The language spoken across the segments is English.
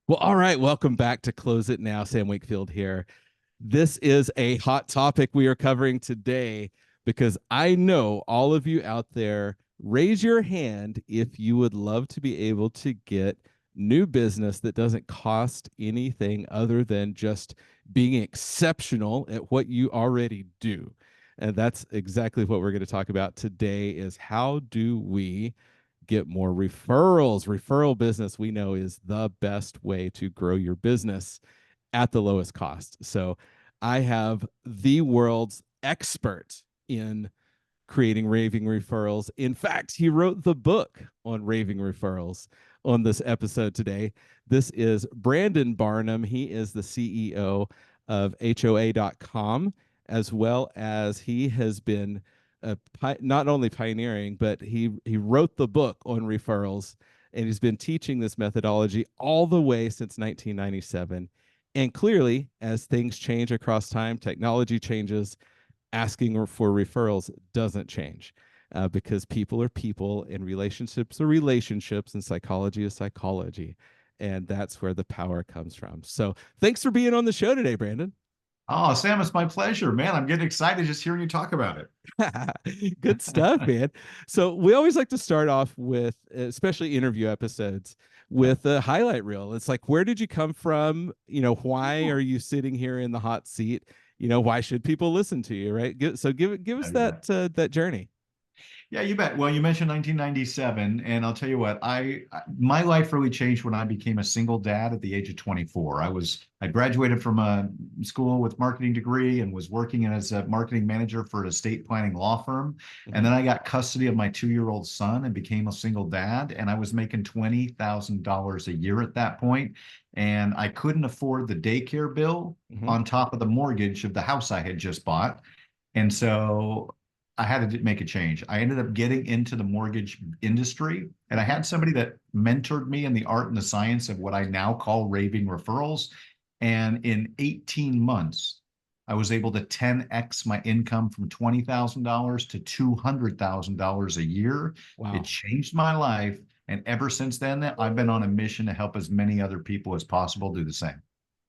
Well, all right. Welcome back to Close It Now. Sam Wakefield here. This is a hot topic we are covering today because I know all of you out there, raise your hand if you would love to be able to get new business that doesn't cost anything other than just being exceptional at what you already do. And that's exactly what we're going to talk about today is how do we get more referrals. Referral business we know is the best way to grow your business at the lowest cost. So I have the world's expert in creating raving referrals. In fact, he wrote the book on raving referrals on this episode today. This is Brandon Barnum. He is the CEO of HOA.com, as well as he has been not only pioneering, but he wrote the book on referrals, and he's been teaching this methodology all the way since 1997. And clearly, as things change across time, technology changes, asking for referrals doesn't change because people are people and relationships are relationships and psychology is psychology. And that's where the power comes from. So thanks for being on the show today, Brandon. Oh, Sam, it's my pleasure, man. I'm getting excited just hearing you talk about it. Good stuff, man. So we always like to start off with, especially interview episodes, Yeah. with a highlight reel. It's like, where did you come from? Why are you sitting here in the hot seat? Why should people listen to you, right? So give Yeah, us you bet. that journey. Yeah, you bet. Well, you mentioned 1997, and I'll tell you what, my life really changed when I became a single dad at the age of 24. I graduated from a school with marketing degree and was working as a marketing manager for an estate planning law firm. And Mhm. then I got custody of my 2-year-old son and became a single dad. And I was making $20,000 a year at that point, and I couldn't afford the daycare bill Mhm. on top of the mortgage of the house I had just bought. And so I had to make a change. I ended up getting into the mortgage industry, and I Mhm. had somebody that mentored me in the art and the science of what I now call raving referrals. And in 18 months, I was able to 10x my income from $20,000 to $200,000 a year. It Wow. changed my life. And ever since then, I've been on a mission to help as many other people as possible do the same.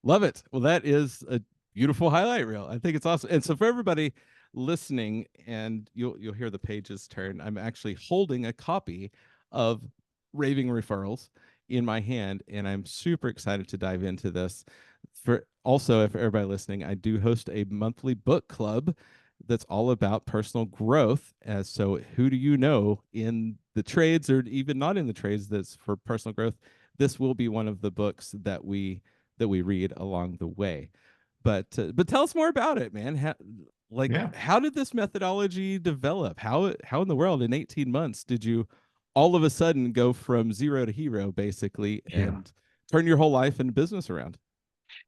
Love it. Well, that is a beautiful highlight reel. I think it's awesome. And so for everybody listening, and you'll hear the pages turn, I'm actually holding a copy of Raving Referrals in my hand, and I'm super excited to dive into this. For also, if everybody listening, I do host a monthly book club that's all about personal growth. As so, who do you know in the trades or even not in the trades that's for personal growth? This will be one of the books that we read along the way. But tell us more about it, man. Yeah. How did this methodology develop? How in the world in 18 months did you all of a sudden go from zero to hero basically Yeah. and turn your whole life and business around?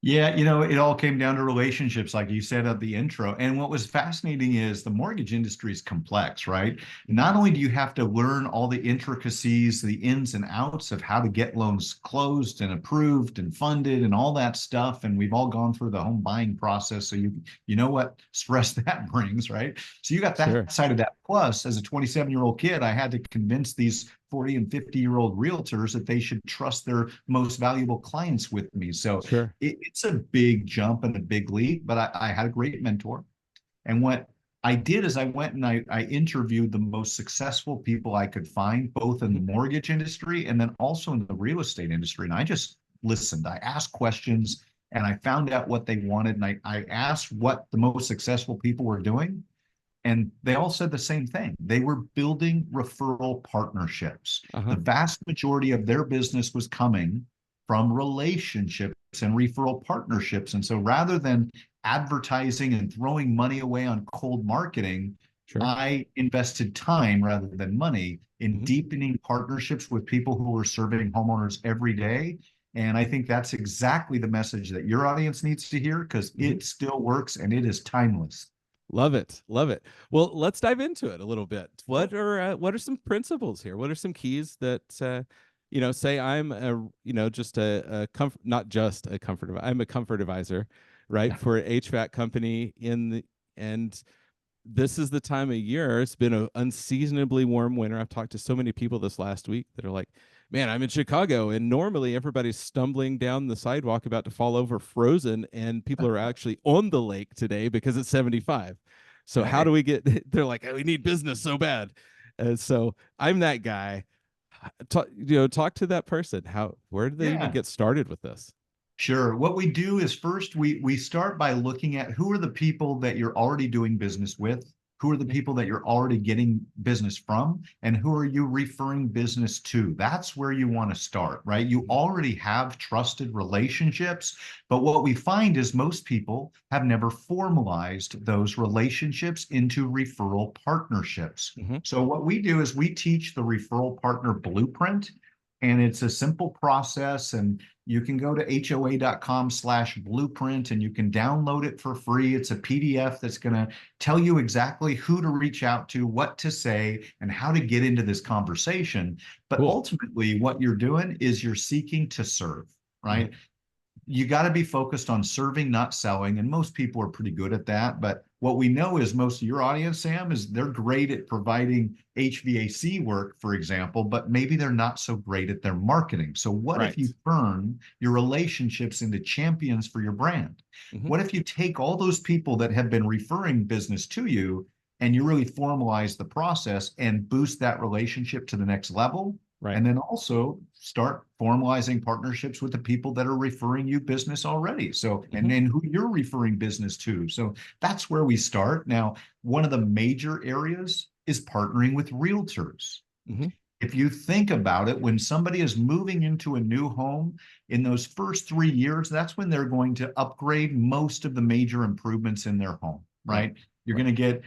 Yeah, it all came down to relationships, like you said at the intro. And what was fascinating is the mortgage industry is complex, right? Mm-hmm. Not only do you have to learn all the intricacies, the ins and outs of how to get loans closed and approved and funded and all that stuff. And we've all gone through the home buying process. So you know what stress that brings, right? So you got that Sure, side of that. Plus, as a 27-year-old kid, I had to convince these 40 and 50-year-old realtors that they should trust their most valuable clients with me. So sure. it's a big jump and a big leap, but I had a great mentor. And what I did is I went and I interviewed the most successful people I could find, both in the Mm-hmm. mortgage industry and then also in the real estate industry. And I just listened. I asked questions and I found out what they wanted. And I asked what the most successful people were doing. And they all said the same thing. They were building referral partnerships. Uh-huh. The vast majority of their business was coming from relationships and referral partnerships. And so rather than advertising and throwing money away on cold marketing, Sure. I invested time rather than money in Mm-hmm. deepening partnerships with people who were serving homeowners every day. And I think that's exactly the message that your audience needs to hear because Mm-hmm. it still works and it is timeless. Love it. Love it. Well, let's dive into it a little bit. Cool. What are some principles here? What are some keys that say I'm a just a comfort, not just a I'm a comfort advisor, right, Yeah. for an HVAC company in the and this is the time of year. It's been an unseasonably warm winter. I've talked to so many people this last week that are like, man, I'm in Chicago, and normally everybody's stumbling down the sidewalk about to fall over frozen, and people are actually on the lake today because it's 75. So how do Hey, we get, they're like, oh, we need business so bad. And so I'm that guy. Talk to that person. Where did they even yeah. get started with this? Sure. What we do is first we start by looking at who are the people that you're already doing business with, who are the Mhm. people that you're already getting business from, and who are you referring business to. That's where you want to start, right? You Mhm. already have trusted relationships, but what we find is most people have never formalized those relationships into referral partnerships. Mhm. So what we do is we teach the referral partner blueprint, and it's a simple process, and you can go to hoa.com/blueprint and you can download it for free. It's a PDF that's going to tell you exactly who to reach out to, what to say, and how to get into this conversation. But Cool. ultimately, what you're doing is you're seeking to serve, Mhm. right? You got to be focused on serving, not selling. And most people are pretty good at that. But what we know is most of your audience, Sam, is they're great at providing HVAC work, for example, but maybe they're not so great at their marketing. So, what if Right. you turn your relationships into champions for your brand? Mhm. What if you take all those people that have been referring business to you and you really formalize the process and boost that relationship to the next level? Right. And then also start formalizing partnerships with the people that are referring you business already. So, and Mhm. then who you're referring business to. So that's where we start. Now, one of the major areas is partnering with realtors. Mhm. If you think about it, when somebody is moving into a new home in those first 3 years, that's when they're going to upgrade most of the major improvements in their home, Right. right? You're Right. going to get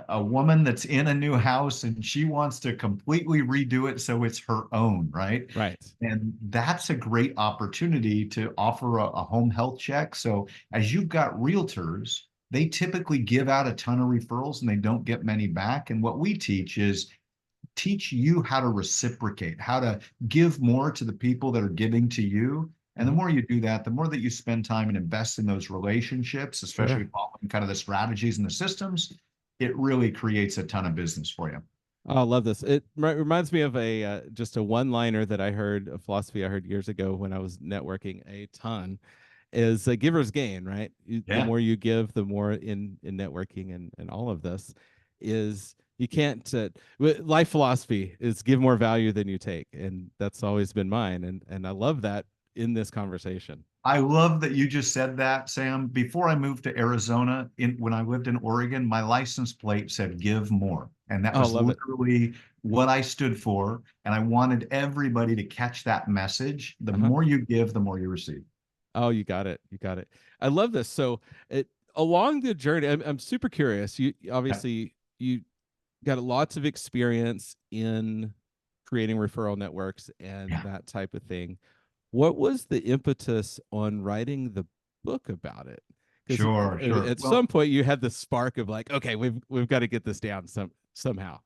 a woman that's in a new house and she wants to completely redo it so it's her own, right? Right. And that's a great opportunity to offer a home health check. So as you've got realtors, they typically give out a ton of referrals and they don't get many back. And what we teach is teach you how to reciprocate, how to give more to the people that are giving to you. And the Mhm. more you do that, the more that you spend time and invest in those relationships, especially Sure. following kind of the strategies and the systems, it really creates a ton of business for you. Oh, I love this. It reminds me of a just a one-liner that I heard, a philosophy I heard years ago when I was networking a ton, is a giver's gain, right? The Yeah. more you give, the more in networking and all of this is you can't life philosophy is give more value than you take, and that's always been mine, and I love that in this conversation. I love that you just said that, Sam. Before I moved to Arizona, when I lived in Oregon, my license plate said "Give More," and that Oh, I was love it. literally what I stood for. And I wanted everybody to catch that message. The Uh-huh. more you give, the more you receive. Oh, you got it. You got it. I love this. So, it along the journey, I'm super curious. You Yeah. obviously you got lots of experience in creating referral networks and Yeah. that type of thing. What was the impetus on writing the book about it? Because Sure, sure. at some Well, point you had the spark of like, okay, we've got to get this down somehow.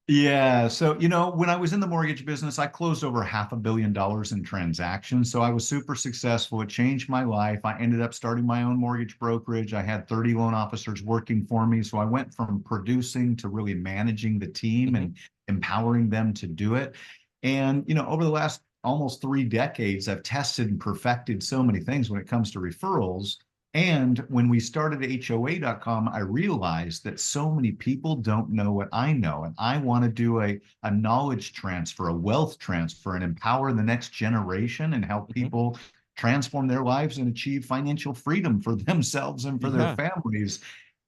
yeah. So, when I was in the mortgage business, I closed over $500 million in transactions. So I was super successful. It changed my life. I ended up starting my own mortgage brokerage. I had 30 loan officers working for me. So I went from producing to really managing the team Hmm. and empowering them to do it. And, over the last almost 3 decades, I've tested and perfected so many things when it comes to referrals. And when we started HOA.com, I realized that so many people don't know what I know. And I want to do a knowledge transfer, a wealth transfer, and empower the next generation and help Hmm. people transform their lives and achieve financial freedom for themselves and for their Yeah. families.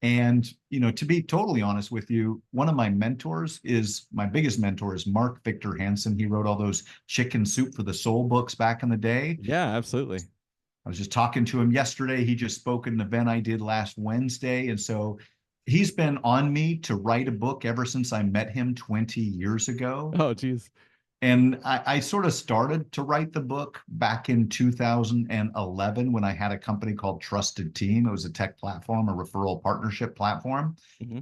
And, to be totally honest with you, one of my mentors is my biggest mentor is Mark Victor Hansen. He wrote all those Chicken Soup for the Soul books back in the day. Yeah, absolutely. I was just talking to him yesterday. He just spoke at an event I did last Wednesday. And so he's been on me to write a book ever since I met him 20 years ago. Oh, geez. And I sort of started to write the book back in 2011 when I had a company called Trusted Team. It was a tech platform, a referral partnership platform. Hmm.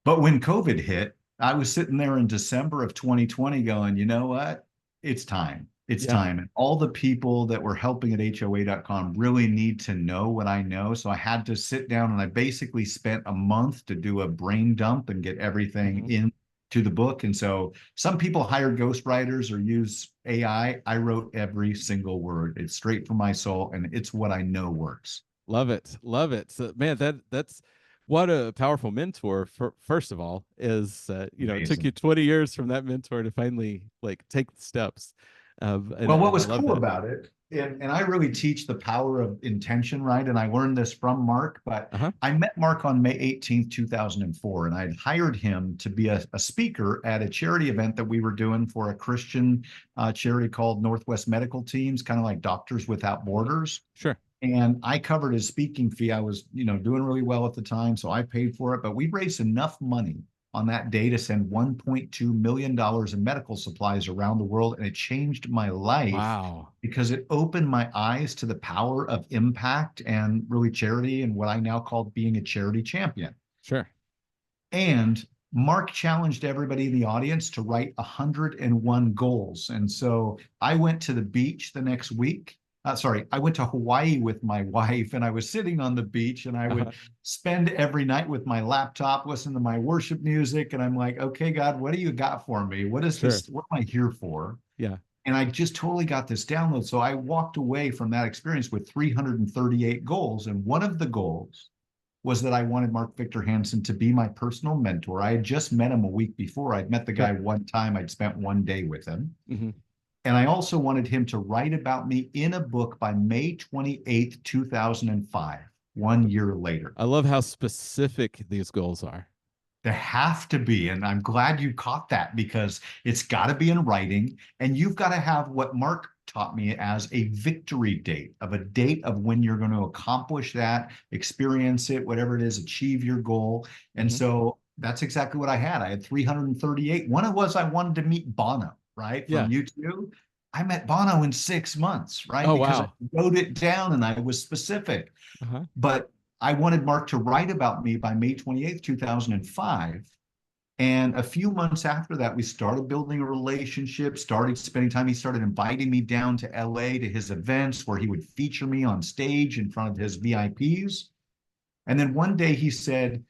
But when COVID hit, I was sitting there in December of 2020 going, you know what? It's time. It's Yeah. time. And all the people that were helping at HOA.com really need to know what I know. So I had to sit down and I basically spent a month to do a brain dump and get everything Hmm. into the book. And so some people hire ghostwriters or use AI. I wrote every single word. It's straight from my soul and it's what I know works. Love it. Love it. So man, that's what a powerful mentor for, first of all, is it took you Amazing. 20 years from that mentor to finally like take the steps. And Well, what and I was love cool that. about it, and I really teach the power of intention, right? And I learned this from Mark, but Uh-huh. I met Mark on May 18th, 2004, and I'd hired him to be a speaker at a charity event that we were doing for a Christian charity called Northwest Medical Teams, kind of like Doctors Without Borders. Sure. And I covered his speaking fee. I was, doing really well at the time, so I paid for it. But we raised enough money on that day to send $1.2 million in medical supplies around the world. And it changed my life Wow. because it opened my eyes to the power of impact and really charity and what I now call being a charity champion. Sure. And Mark challenged everybody in the audience to write 101 goals. And so I went to the beach the next week. Sorry, I went to Hawaii with my wife and I was sitting on the beach and I Uh-huh. would spend every night with my laptop, listen to my worship music. And I'm like, okay, God, what do you got for me? What is Sure. this? What am I here for? Yeah. And I just totally got this download. So I walked away from that experience with 338 goals. And one of the goals was that I wanted Mark Victor Hansen to be my personal mentor. I had just met him a week before. I'd met the Sure. guy one time. I'd spent one day with him. Hmm. And I also wanted him to write about me in a book by May 28th, 2005, 1 year later. I love how specific these goals are. They have to be. And I'm glad you caught that because it's got to be in writing. And you've got to have what Mark taught me as a victory date of a date of when you're going to accomplish that, experience it, whatever it is, achieve your goal. And Hmm. so that's exactly what I had. I had 338. One of was I wanted to meet Bono, right? From Yeah. U2. I met Bono in 6 months, right? Oh Because I wow. wrote it down and I was specific. Uh-huh. But I wanted Mark to write about me by May 28th, 2005. And a few months after that, we started building a relationship, started spending time. He started inviting me down to LA to his events where he would feature me on stage in front of his VIPs. And then one day he said,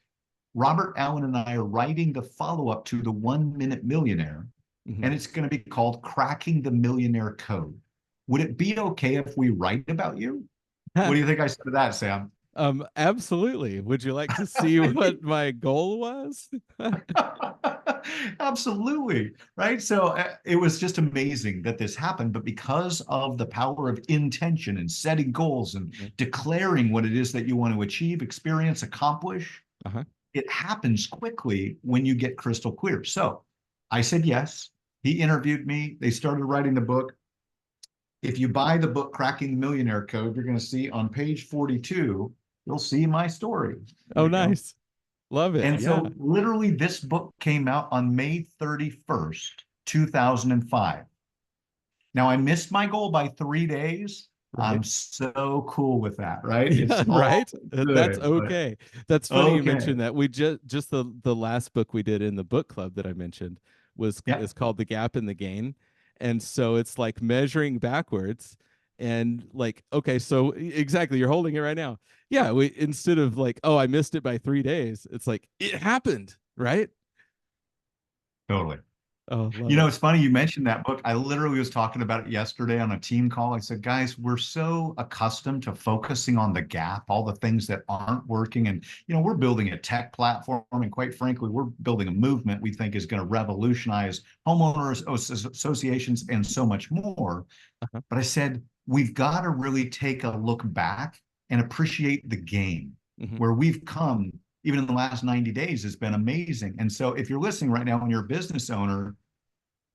Robert Allen and I are writing the follow up to the 1 Minute Millionaire, Hmm. and it's going to be called Cracking the Millionaire Code. Would it be okay if we write about you? What do you think I said to that, Sam? Absolutely. Would you like to see what my goal was? Absolutely. Right. So it was just amazing that this happened. But because of the power of intention and setting goals and Mhm. declaring what it is that you want to achieve, experience, accomplish, Uh-huh. it happens quickly when you get crystal clear. So I said yes. He interviewed me. They started writing the book. If you buy the book Cracking the Millionaire Code, you're going to see on page 42, you'll see my story. There Oh, we go. nice. Love it. And Yeah. so literally this book came out on May 31st, 2005. Now I missed my goal by 3 days. Right. I'm so cool with that, right? Yeah, It's all right. That's good, but okay. That's funny you okay. mentioned that. We just the last book we did in the book club that I mentioned was Yeah, is called The Gap in the Gain. And so it's like measuring backwards and like, okay, so exactly, you're holding it right now. Yeah, we instead of like, oh, I missed it by 3 days, it's like it happened, right? totally. Oh, love it. It's funny you mentioned that book. I literally was talking about it yesterday on a team call. I said, guys, we're so accustomed to focusing on the gap, all the things that aren't working. And, we're building a tech platform. And quite frankly, we're building a movement we think is going to revolutionize homeowners associations and so much more. Uh-huh. But I said, we've got to really take a look back and appreciate the game Hmm. where we've come. Even in the last 90 days has been amazing. And so if you're listening right now and you're a business owner,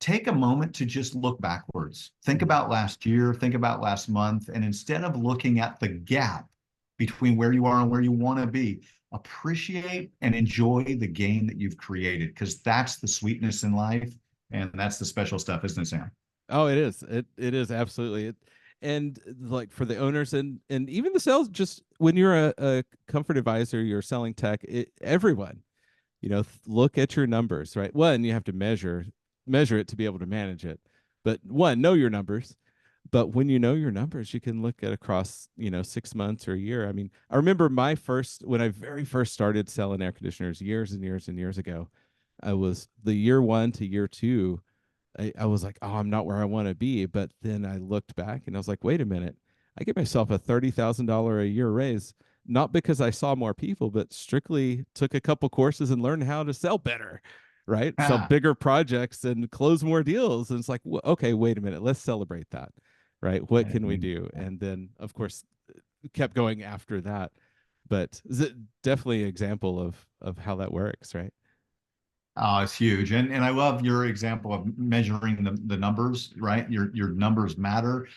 take a moment to just look backwards. Think Hmm. about last year, think about last month, and instead of looking at the gap between where you are and where you want to be, appreciate and enjoy the game that you've created because that's the sweetness in life and that's the special stuff, isn't it, Sam? Oh, it is. It is absolutely it. And like for the owners and even the sales, just when you're a comfort advisor, you're selling tech, everyone, look at your numbers, right? One, you have to measure it to be able to manage it. But one, know your numbers. But when you know your numbers, you can look at across, 6 months or a year. I mean, I remember when I very first started selling air conditioners years and years and years ago, I was the year one to year two. I was like, oh, I'm not where I want to be. But then I looked back and I was like, wait a minute. I gave myself a $30,000 a year raise, not because I saw more people, but strictly took a couple courses and learned how to sell better, right? Sell Ah, bigger projects and close more deals. And it's like, okay, wait a minute. Let's celebrate that, right? What can we do? And then, of course, kept going after that. But definitely an example of how that works, right? oh, it's huge. And I love your example of measuring the numbers, right? Your numbers matter.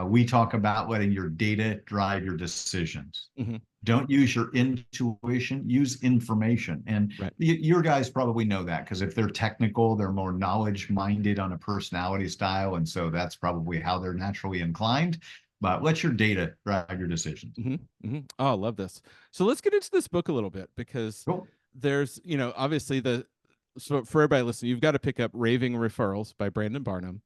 We talk about letting your data drive your decisions. Mm-hmm. Don't use your intuition, use information. And Right. your guys probably know that because if they're technical, they're more knowledge minded on a personality style. And so that's probably how they're naturally inclined. But let your data drive your decisions. Mm-hmm. Mm-hmm. Oh, I love this. So let's get into this book a little bit because Cool. there's, obviously so for everybody listening, you've got to pick up Raving Referrals by Brandon Barnum.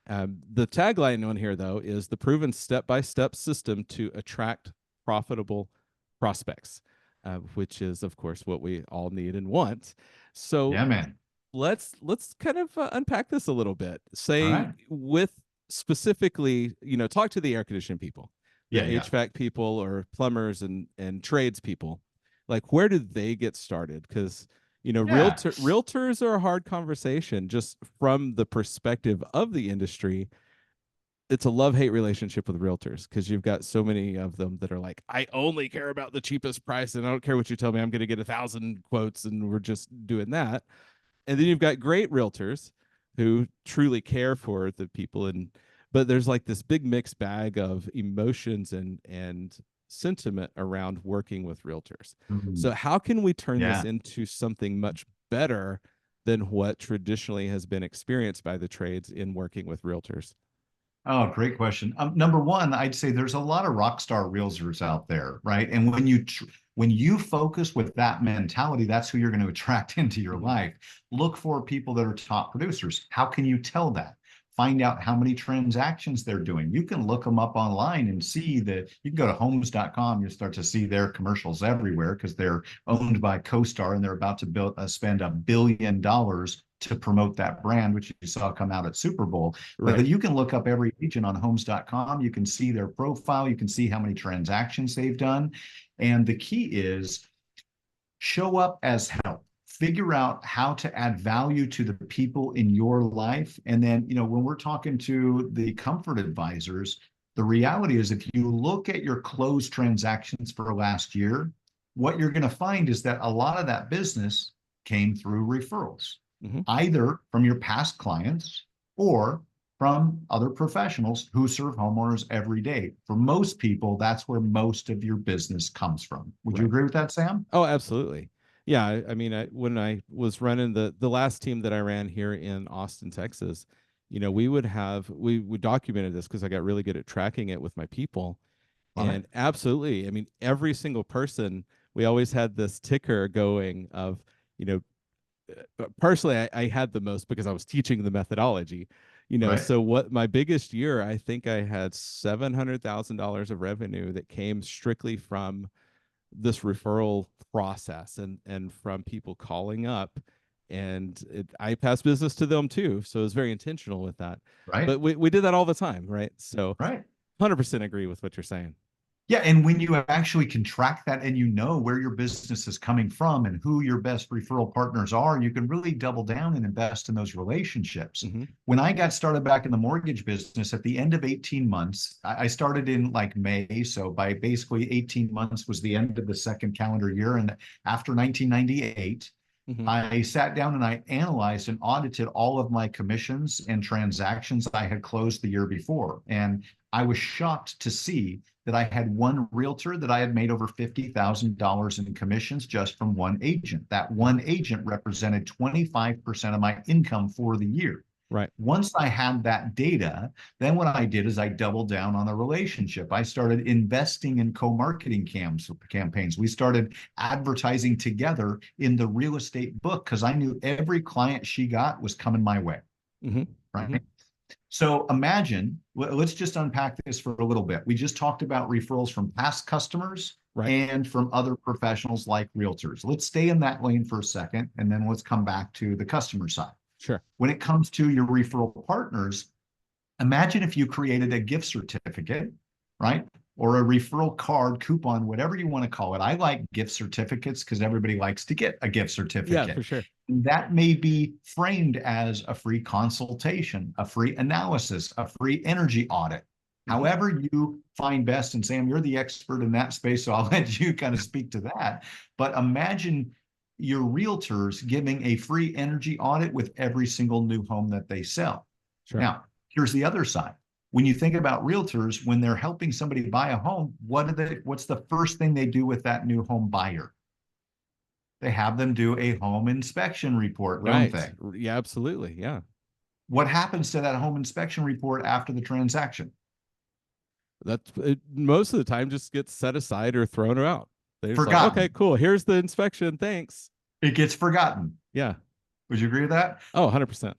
The tagline on here, though, is the proven step-by-step system to attract profitable prospects, which is, of course, what we all need and want. So Yeah, man. let's kind of unpack this a little bit. All Say right. with specifically, talk to the air conditioning people, the Yeah, yeah. HVAC people, or plumbers and trades people. Like, where did they get started? Because Yeah. realtors are a hard conversation just from the perspective of the industry. It's a love-hate relationship with realtors because you've got so many of them that are like, I only care about the cheapest price and I don't care what you tell me. I'm going to get 1,000 quotes and we're just doing that. And then you've got great realtors who truly care for the people, but there's like this big mixed bag of emotions and sentiment around working with realtors. Mhm. So how can we turn this Yeah. into something much better than what traditionally has been experienced by the trades in working with realtors? Oh, great question. Number one, I'd say there's a lot of rock star realtors out there, right? And when you focus with that mentality, that's who you're going to attract into your Mm-hmm. life. Look for people that are top producers. How can you tell that? Find out how many transactions they're doing. You can look them up online and see that you can go to homes.com. You start to see their commercials everywhere because they're owned by CoStar and they're about to spend $1 billion to promote that brand, which you saw come out at Super Bowl. But Right. you can look up every agent on homes.com. You can see their profile. You can see how many transactions they've done. And the key is show up as help. Figure out how to add value to the people in your life. And then, when we're talking to the comfort advisors, the reality is if you look at your closed transactions for last year, what you're going to find is that a lot of that business came through referrals, Mm-hmm. either from your past clients or from other professionals who serve homeowners every day. For most people, that's where most of your business comes from. Would you Right. agree with that, Sam? Oh, absolutely. Yeah, I mean, when I was running the last team that I ran here in Austin, Texas, we documented this because I got really good at tracking it with my people, Love it. and absolutely, I mean, every single person, we always had this ticker going of, you know, personally, I had the most because I was teaching the methodology, Right. so what my biggest year, I think I had $700,000 of revenue that came strictly from this referral process and from people calling up, and I pass business to them too, so it was very intentional with that. Right. But we did that all the time, right? So Right. 100% agree with what you're saying. Yeah, and when you actually can track that and you know where your business is coming from and who your best referral partners are, you can really double down and invest in those relationships. Mm-hmm. When I got started back in the mortgage business at the end of 18 months, I started in like May. So by basically 18 months was the end of the second calendar year. And after 1998, Mm-hmm. I sat down and I analyzed and audited all of my commissions and transactions I had closed the year before. And I was shocked to see that I had one realtor that I had made over $50,000 in commissions just from one agent. That one agent represented 25% of my income for the year. Right. Once I had that data, then what I did is I doubled down on the relationship. I started investing in co-marketing campaigns. We started advertising together in the real estate book because I knew every client she got was coming my way, Mm-hmm. Mm-hmm. right? So imagine, let's just unpack this for a little bit. We just talked about referrals from past customers Right. and from other professionals like realtors. Let's stay in that lane for a second, and then let's come back to the customer side. Sure. When it comes to your referral partners, imagine if you created a gift certificate, right? Or a referral card, coupon, whatever you want to call it. I like gift certificates because everybody likes to get a gift Yeah, for certificate. sure. That may be framed as a free consultation, a free analysis, a free energy audit. Hmm. However, you find best, and Sam, you're the expert in that space, so I'll let you kind of speak to that. But imagine your realtors giving a free energy audit with every single new home that they sell. Sure. Now, here's the other side. When you think about realtors, when they're helping somebody buy a home, what's the first thing they do with that new home buyer? They have them do a home inspection report, don't Right. they? Yeah, absolutely. Yeah. What happens to that home inspection report after the transaction? That's it, most of the time just gets set aside or thrown out. They're just like, okay, Forgotten. cool. Here's the inspection. Thanks. It gets forgotten. Yeah. Would you agree with that? Oh, 100%.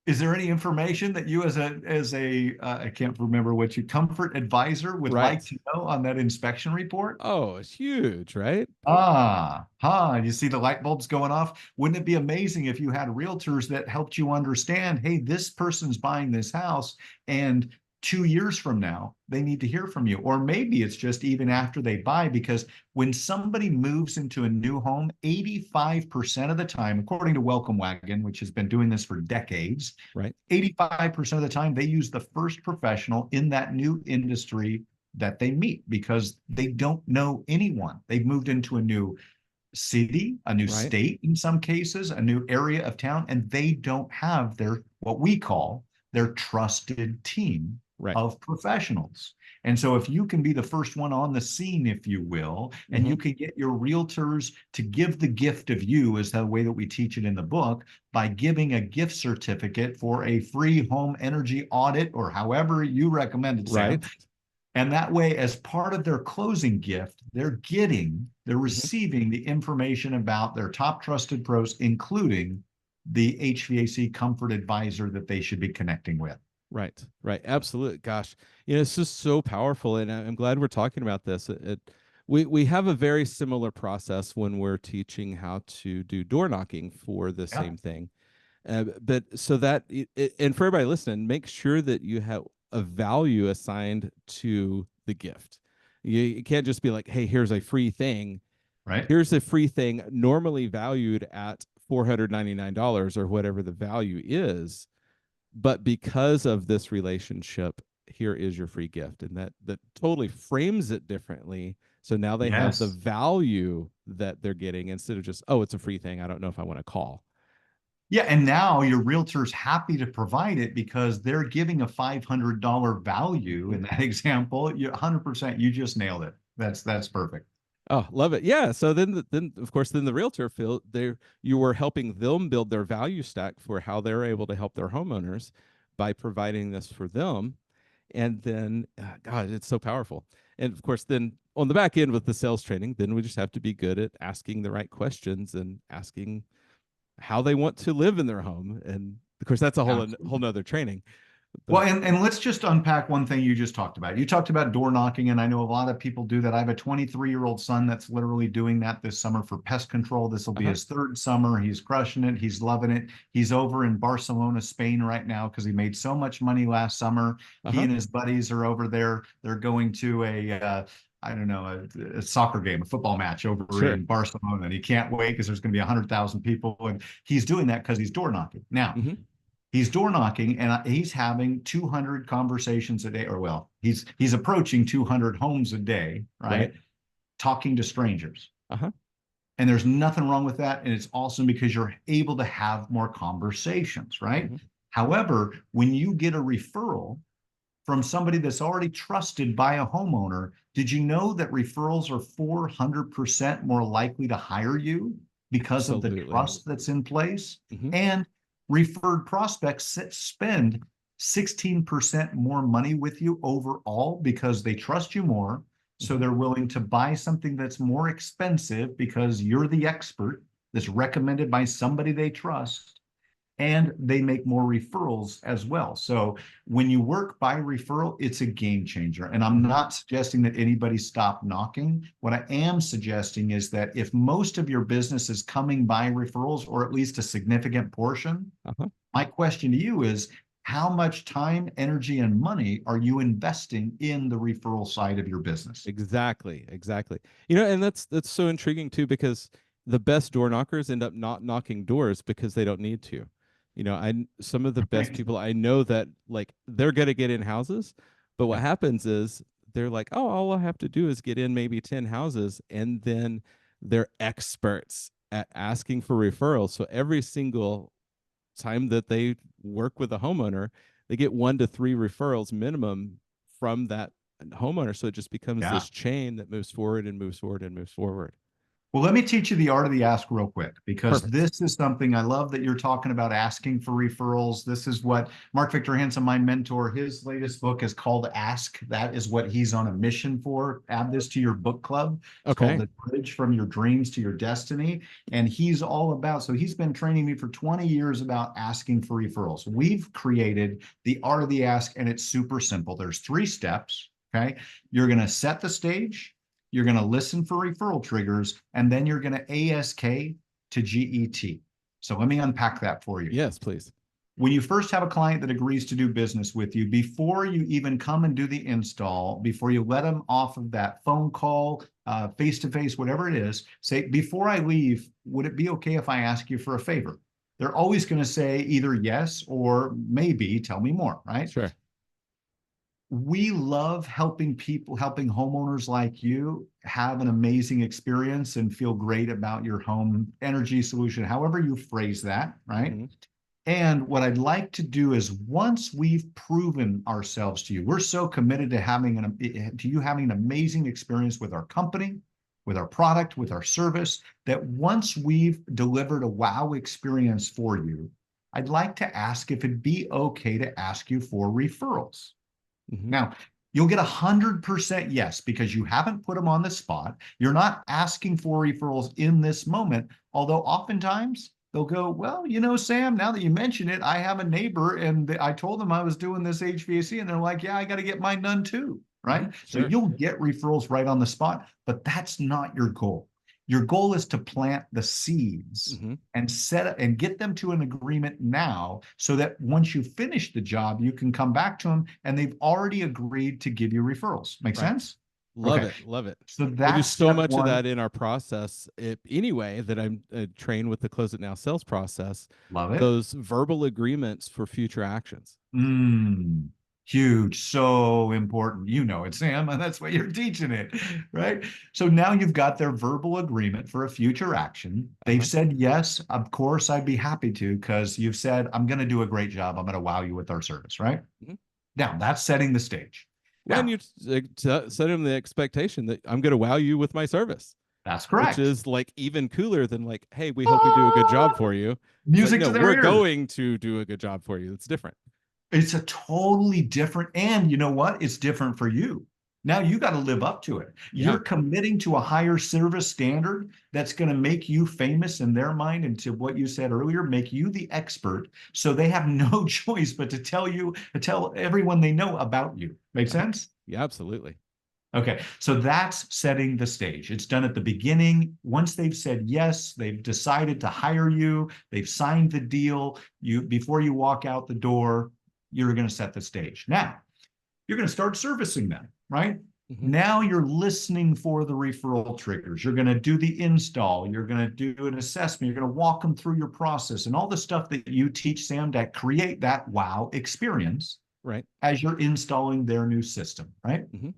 Is there any information that you as a I can't remember what you comfort advisor would like Right. to know on that inspection report? Oh, it's huge, right? You see the light bulbs going off? Wouldn't it be amazing if you had realtors that helped you understand, hey, this person's buying this house, and 2 years from now, they need to hear from you. Or maybe it's just even after they buy, because when somebody moves into a new home, 85% of the time, according to Welcome Wagon, which has been doing this for decades, Right. 85% of the time, they use the first professional in that new industry that they meet because they don't know anyone. They've moved into a new city, a new Right. state in some cases, a new area of town, and they don't have their what we call their trusted team Right. of professionals. And so if you can be the first one on the scene, if you will, and Hmm. you can get your realtors to give the gift of you, is the way that we teach it in the book, by giving a gift certificate for a free home energy audit, or however you recommend it, Sam. Right. And that way, as part of their closing gift, they're Hmm. receiving the information about their top trusted pros, including the HVAC comfort advisor that they should be connecting with. Right. Right. Absolutely. Gosh, it's just so powerful, and I'm glad we're talking about this. We have a very similar process when we're teaching how to do door knocking for the Yeah. same thing. But so that and for everybody listening, make sure that you have a value assigned to the gift. You can't just be like, hey, here's a free thing. Right. Here's a free thing normally valued at $499 or whatever the value is. But because of this relationship, here is your free gift. And that totally frames it differently. So now they have the Yes. value that they're getting instead of just, oh, it's a free thing. I don't know if I want to call. Yeah. And now your realtor's happy to provide it because they're giving a $500 value in that example. You 100%, you just nailed it. That's perfect. Oh, love it. Yeah. So then of course, then the realtor feel there you were helping them build their value stack for how they're able to help their homeowners by providing this for them. And then, God, it's so powerful. And of course, then on the back end with the sales training, then we just have to be good at asking the right questions and asking how they want to live in their home. And of course, that's a whole Absolutely. nother training. Well, But and let's just unpack one thing you just talked about. You talked about door knocking, and I know a lot of people do that. I have a 23-year-old son that's literally doing that this summer for pest control. This will be uh-huh, his third summer. He's crushing it. He's loving it. He's over in Barcelona, Spain right now because he made so much money last summer. He uh-huh, and his buddies are over there. They're going to I don't know, a soccer game, a football match over sure. in Barcelona, and he can't wait because there's going to be 100,000 people, and he's doing that because he's door knocking. Now, Hmm. he's door knocking and he's having 200 conversations a day, or well, he's approaching 200 homes a day, Right. right? Talking to strangers. Uh-huh. And there's nothing wrong with that. And it's awesome because you're able to have more conversations, right? Hmm. However, when you get a referral from somebody that's already trusted by a homeowner, did you know that referrals are 400% more likely to hire you because of the Absolutely. trust that's in place? Hmm. And referred prospects spend 16% more money with you overall because they trust you more. So Hmm. they're willing to buy something that's more expensive because you're the expert that's recommended by somebody they trust. and they make more referrals as well. So when you work by referral, it's a game changer. And I'm not suggesting that anybody stop knocking. What I am suggesting is that if most of your business is coming by referrals, or at least a significant portion, my question to you is, how much time, energy, and money are you investing in the referral side of your business? Exactly, exactly. And that's so intriguing too, because the best door knockers end up not knocking doors because they don't need to. Some of the best Right. people I know that, like, they're gonna get in houses, but what Yeah. happens is they're like, oh, all I have to do is get in maybe 10 houses, and then they're experts at asking for referrals. So every single time that they work with a homeowner, they get 1 to 3 referrals minimum from that homeowner. So it just becomes Yeah. this chain that moves forward and moves forward and moves forward. Well, let me teach you the art of the ask real quick, because Perfect. this is something I love that you're talking about, asking for referrals. This is what Mark Victor Hansen, my mentor, his latest book is called Ask. That is what he's on a mission for. Add this to your book club. It's called Okay. The Bridge from Your Dreams to Your Destiny. And he's all about, so he's been training me for 20 years about asking for referrals. We've created the art of the ask, and it's super simple. There's 3 steps. Okay. You're going to set the stage. You're going to listen for referral triggers, and then you're going to ASK to GET. So let me unpack that for you. Yes, please. When you first have a client that agrees to do business with you, before you even come and do the install, before you let them off of that phone call, face-to-face, whatever it is, say, before I leave, would it be okay if I ask you for a favor? They're always going to say either yes or maybe, tell me more, right? Sure. We love helping people, helping homeowners like you have an amazing experience and feel great about your home energy solution, however you phrase that, right? Mm-hmm. And what I'd like to do is, once we've proven ourselves to you, we're so committed to you having an amazing experience with our company, with our product, with our service, that once we've delivered a wow experience for you, I'd like to ask if it'd be okay to ask you for referrals. Mm-hmm. Now, you'll get 100% yes, because you haven't put them on the spot. You're not asking for referrals in this moment, although oftentimes they'll go, well, Sam, now that you mention it, I have a neighbor and I told them I was doing this HVAC, and they're like, yeah, I got to get mine done too, Mm-hmm. right? So Sure. you'll get referrals right on the spot, but that's not your goal. Your goal is to plant the seeds Mm-hmm. and get them to an agreement now, so that once you finish the job, you can come back to them and they've already agreed to give you referrals. Make Right. sense? Love Okay. it. Love it. So I do that's so step much of one. that in our process. Anyway, that I'm trained with the Close It Now sales process, Love it. those verbal agreements for future actions. Mm, huge. So important. You know it, Sam, and that's why you're teaching it, right? So now you've got their verbal agreement for a future action. They've Uh-huh. said, yes, of course, I'd be happy to, because you've said, I'm going to do a great job. I'm going to wow you with our service, right? Mm-hmm. Now that's setting the stage. When Now, you set them the expectation that I'm going to wow you with my service, that's which correct. is like even cooler than like, hey, we hope we do a good job Ah, for you. It's like, music no, to their we're ears. going to do a good job for you. It's different. It's a totally different, and you know what? It's different for you. Now you got to live up to it. Yeah. You're committing to a higher service standard that's going to make you famous in their mind, and to what you said earlier, make you the expert. So they have no choice but to tell everyone they know about you. Make Uh-huh. sense? Yeah, absolutely. Okay, so that's setting the stage. It's done at the beginning. Once they've said yes, they've decided to hire you, they've signed the deal. Before you walk out the door, you're going to set the stage. Now, you're going to start servicing them, right? Mm-hmm. Now you're listening for the referral triggers. You're going to do the install. You're going to do an assessment. You're going to walk them through your process and all the stuff that you teach Sam to create that wow experience Right. as you're installing their new system, right? Mm-hmm.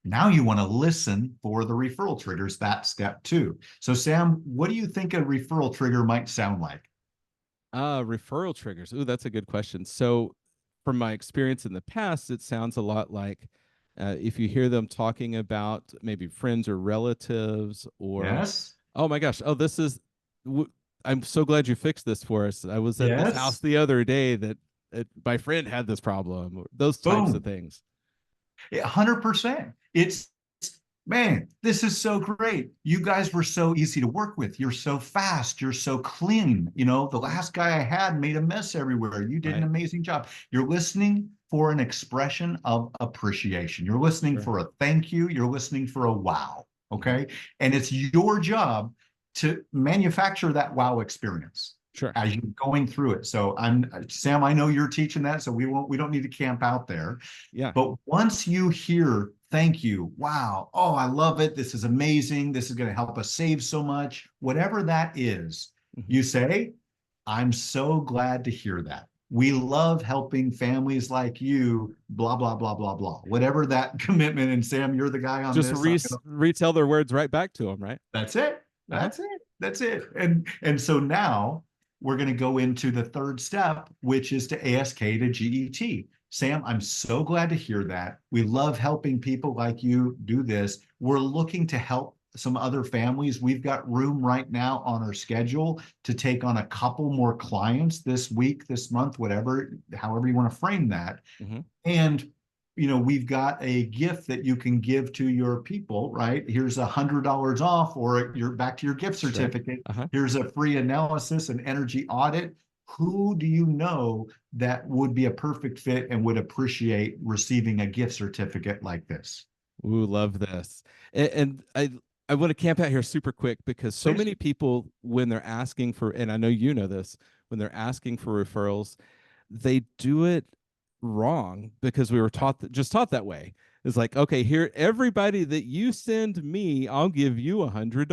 Now you want to listen for the referral triggers. That's step 2. So, Sam, what do you think a referral trigger might sound like? Referral triggers. Ooh, that's a good question. So, from my experience in the past, it sounds a lot like if you hear them talking about maybe friends or relatives, or, Yes. oh my gosh, oh, this is, w- I'm so glad you fixed this for us. I was at this house Yes. the other day that my friend had this problem, or those types of Boom. things. 100%. It's Man, this is so great. You guys were so easy to work with. You're so fast. You're so clean. The Mhm. last guy I had made a mess everywhere. You did an Right. amazing job. You're listening for an expression of appreciation. You're listening Sure. for a thank you. You're listening for a wow. Hmm. Okay. And it's your job to manufacture that wow experience Sure. as you're going through it. So Sam, I know you're teaching that, so we don't need to camp out there. Yeah. But once you hear, thank you, wow, oh, I love it, this is amazing, this is going to help us save so much, whatever that is, Hmm. you say, I'm so glad to hear that. We love helping families like you, blah, blah, blah, blah, blah. Whatever that commitment, and Sam, you're the guy on Just this. retell their words right back to them, right? That's it. Uh-huh. That's it. That's it. And so now we're going to go into the third step, which is to ASK to GET. Sam, I'm so glad to hear that. We love helping people like you do this. We're looking to help some other families. We've got room right now on our schedule to take on a couple more clients this week, this month, whatever, however you want to frame that. Hmm. And we've got a gift that you can give to your people, right? Here's $100 off, or you're back to your gift Sure. certificate. Uh-huh. Here's a free analysis and energy audit. Who do you know that would be a perfect fit and would appreciate receiving a gift certificate like this? Ooh, love this. And I want to camp out here super quick because so Please. many people, when they're asking for, and I know you know this, when they're asking for referrals, they do it wrong because we were taught that way. It's like, okay, here, everybody that you send me, I'll give you $100.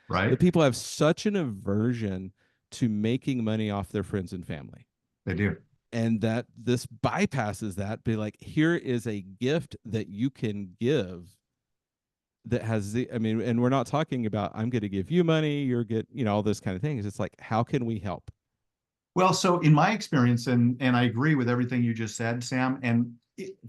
But Right? people have such an aversion to making money off their friends and family, They do. and that this bypasses that. Be like, here is a gift that you can give that has the, I mean, and we're not talking about I'm going to give you money, you're get, all this kind of things. It's like, how can we help? Well, so in my experience, and I agree with everything you just said, Sam, and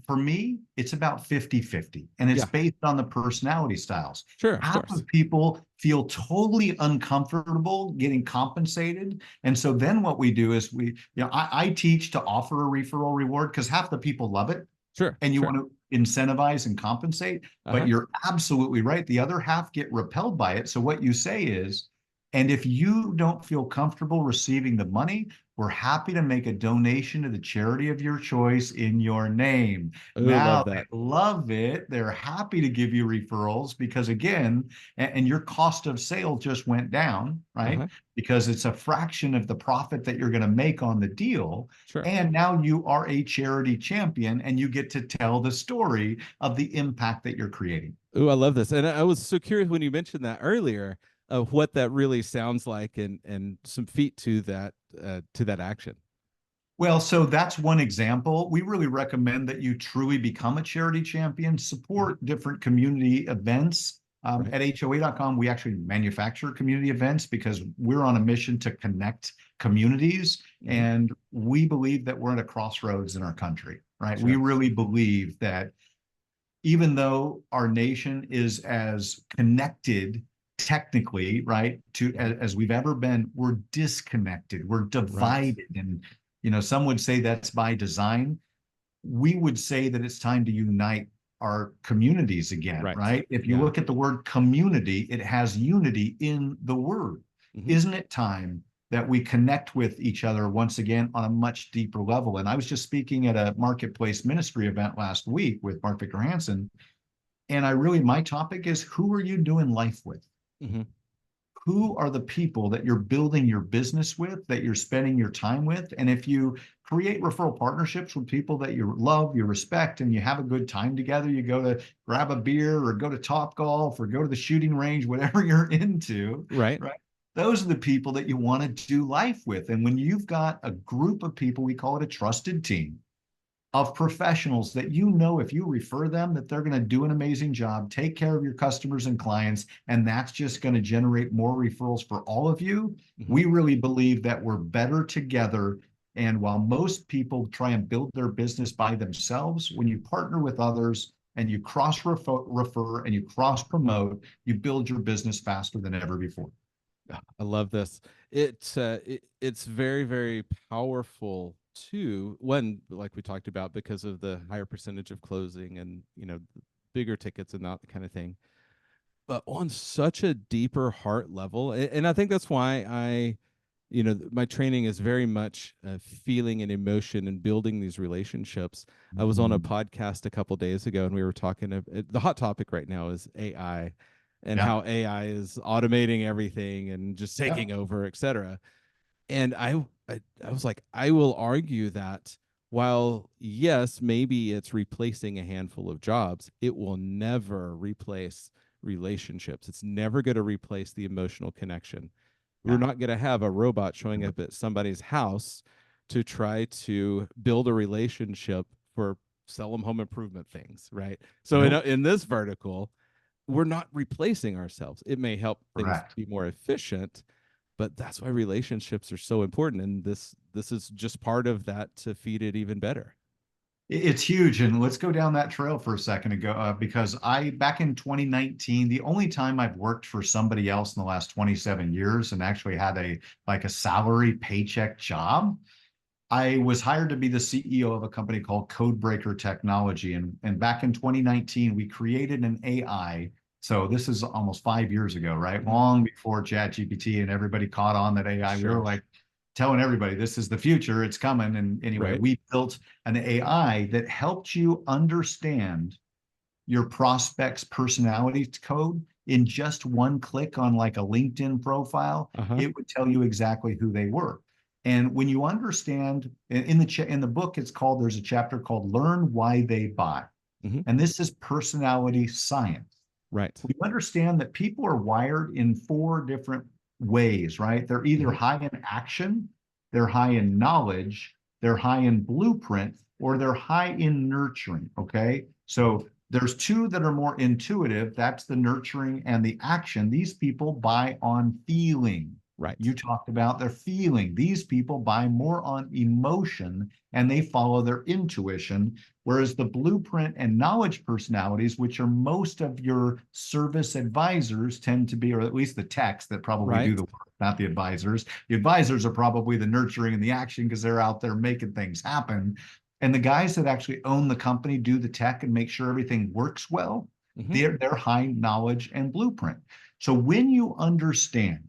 for me, it's about 50-50, and it's Yeah, based on the personality styles. sure, of Half course. of people feel totally uncomfortable getting compensated. And so then what we do is I teach to offer a referral reward because half the people love it Sure, and you sure. want to incentivize and compensate. But Uh-huh. you're absolutely right. The other half get repelled by it. So what you say is, and if you don't feel comfortable receiving the money, we're happy to make a donation to the charity of your choice in your name. Oh, Now love they that. love it. They're happy to give you referrals because, again, and your cost of sale just went down, right? Uh-huh. Because it's a fraction of the profit that you're going to make on the deal. Sure. And now you are a charity champion and you get to tell the story of the impact that you're creating. Oh, I love this. And I was so curious when you mentioned that earlier of what that really sounds like, and some feet to that action. Well, so that's one example. We really recommend that you truly become a charity champion, Hmm. support different community events. Right. At HOA.com, we actually manufacture community events because we're on a mission to connect communities. Hmm. And we believe that we're at a crossroads in our country, right? We Sure. really believe that even though our nation is as connected technically, right, to Hmm. as we've ever been, we're disconnected, we're Right. divided. And some would say that's by design. We would say that it's time to unite our communities again, Right. right? If you Yeah. look at the word community, it has unity in the word. Hmm. Isn't it time that we connect with each other once again on a much deeper level? And I was just speaking at a marketplace ministry event last week with Mark Victor Hansen. And my topic is, who are you doing life with? Hmm. Who are the people that you're building your business with, that you're spending your time with? And if you create referral partnerships with people that you love, you respect, and you have a good time together, you go to grab a beer or go to Top Golf or go to the shooting range, whatever you're into, Right. right? Those are the people that you want to do life with. And when you've got a group of people, we call it a trusted team of professionals that if you refer them, that they're going to do an amazing job, take care of your customers and clients, and that's just going to generate more referrals for all of you. Hmm. We really believe that we're better together. And while most people try and build their business by themselves, when you partner with others and you cross refer and you cross promote, you build your business faster than ever before. I love this. It's very, very powerful too. One, like we talked about, because of the higher percentage of closing, and bigger tickets and that kind of thing. But on such a deeper heart level, and I think that's why my training is very much feeling and emotion and building these relationships. I was on a Mm. podcast a couple days ago, and we were talking. The hot topic right now is AI, and Yeah. how AI is automating everything and just Yeah. taking over, et cetera. And I was like, I will argue that while yes, maybe it's replacing a handful of jobs, it will never replace relationships. It's never going to replace the emotional connection. We're Yeah. not going to have a robot showing up at somebody's house to try to build a relationship for sell them home improvement things, right? So Nope. in this vertical, we're not replacing ourselves. It may help things Correct. be more efficient, but that's why relationships are so important, and this is just part of that to feed it even better. It's huge. And let's go down that trail for a second ago, because back in 2019, the only time I've worked for somebody else in the last 27 years and actually had a salary paycheck job, I was hired to be the CEO of a company called Codebreaker Technology. And back in 2019, we created an AI. So this is almost 5 years ago, right? Mm-hmm. Long before ChatGPT and everybody caught on that AI. We were Sure. like telling everybody, this is the future, it's coming. And anyway, Right. we built an AI that helped you understand your prospect's personality code in just one click on like a LinkedIn profile. Uh-huh. It would tell you exactly who they were. And when you understand in the book, it's called, there's a chapter called Learn Why They Buy. Mm-hmm. And this is personality science. Right. We understand that people are wired in four different ways, right? They're either Mm-hmm. high in action, they're high in knowledge, they're high in blueprint, or they're high in nurturing. Okay. So there's two that are more intuitive. That's the nurturing and the action. These people buy on feeling. Right. You talked about their feeling. These people buy more on emotion and they follow their intuition. Whereas the blueprint and knowledge personalities, which are most of your service advisors, tend to be, or at least the techs that probably do Right. the work, not the advisors. The advisors are probably the nurturing and the action because they're out there making things happen. And the guys that actually own the company, do the tech and make sure everything works well, Mm-hmm. they're high knowledge and blueprint. So when you understand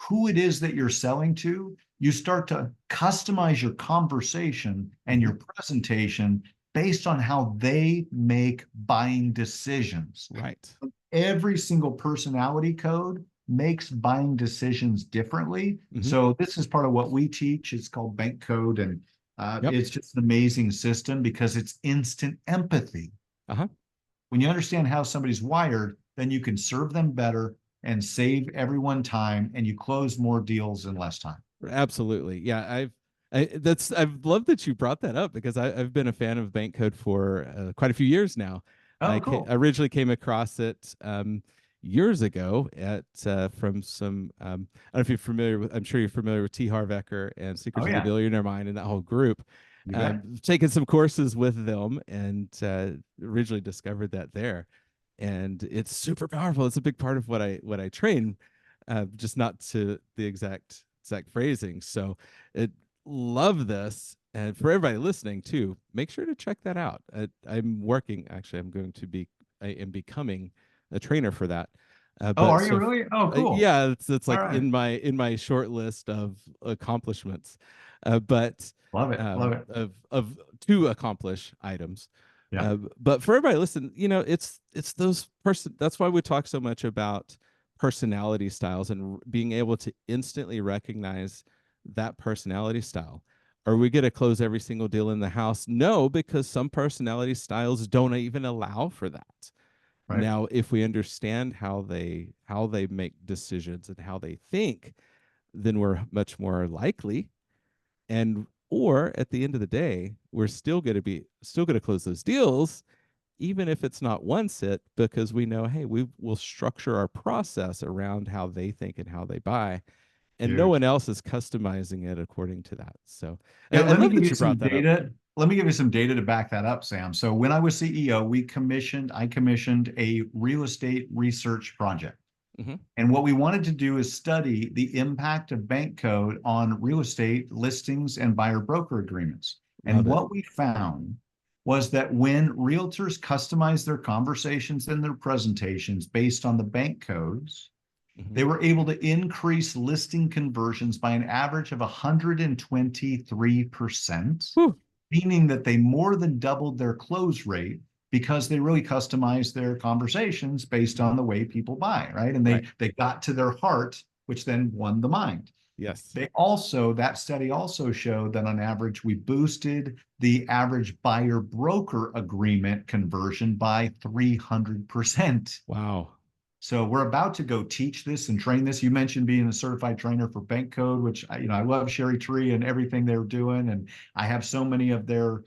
who it is that you're selling to, you start to customize your conversation and Mm-hmm. your presentation based on how they make buying decisions. Right. Every single personality code makes buying decisions differently. Mm-hmm. So this is part of what we teach. It's called bank code, and Yep. it's just an amazing system because it's instant empathy. Uh-huh. When you understand how somebody's wired, then you can serve them better and save everyone time, and you close more deals in less time. Absolutely. Yeah, I've loved that you brought that up because I've been a fan of bank code for quite a few years now. Oh, cool. Originally came across it years ago at from some I don't know if you're familiar with, I'm sure you're familiar with T. Harv Eker and Oh, Secrets of the yeah. Billionaire Mind and that whole group. You bet. Taken some courses with them and originally discovered that there, and it's super powerful. It's a big part of what I train, just not to the exact phrasing. So it love this. And for everybody listening too, make sure to check that out. I'm working, actually, I am becoming a trainer for that. Oh, But are you so really? Oh, cool. yeah, it's All like right. in my short list of accomplishments. But Love it. Love it. of to accomplish items. Yeah. But for everybody listen, it's those person. That's why we talk so much about personality styles and being able to instantly recognize that personality style. Are we going to close every single deal in the house? No, because some personality styles don't even allow for that. Right. Now, if we understand how they make decisions and how they think, then we're much more likely, and or at the end of the day, we're still going to close those deals even if it's not one sit, because we know, hey, we will structure our process around how they think and how they buy, and no Huge. one else is customizing it according to that. So Yeah, I let me love give that you you some brought that up. data. Let me give you some data to back that up, Sam. So when I was CEO, I commissioned a real estate research project. Mm-hmm. And what we wanted to do is study the impact of bank code on real estate listings and buyer broker agreements. And Love it. was that when realtors customized their conversations and their presentations based on the bank codes, Mhm. they were able to increase listing conversions by an average of 123%, Whew. meaning that they more than doubled their close rate because they really customized their conversations based on the way people buy, right? And Right. they got to their heart, which then won the mind. Yes. That study also showed that on average, we boosted the average buyer broker agreement conversion by 300%. Wow. So we're about to go teach this and train this. You mentioned being a certified trainer for bank code, which I love Sherry Tree and everything they're doing. And I have so many of their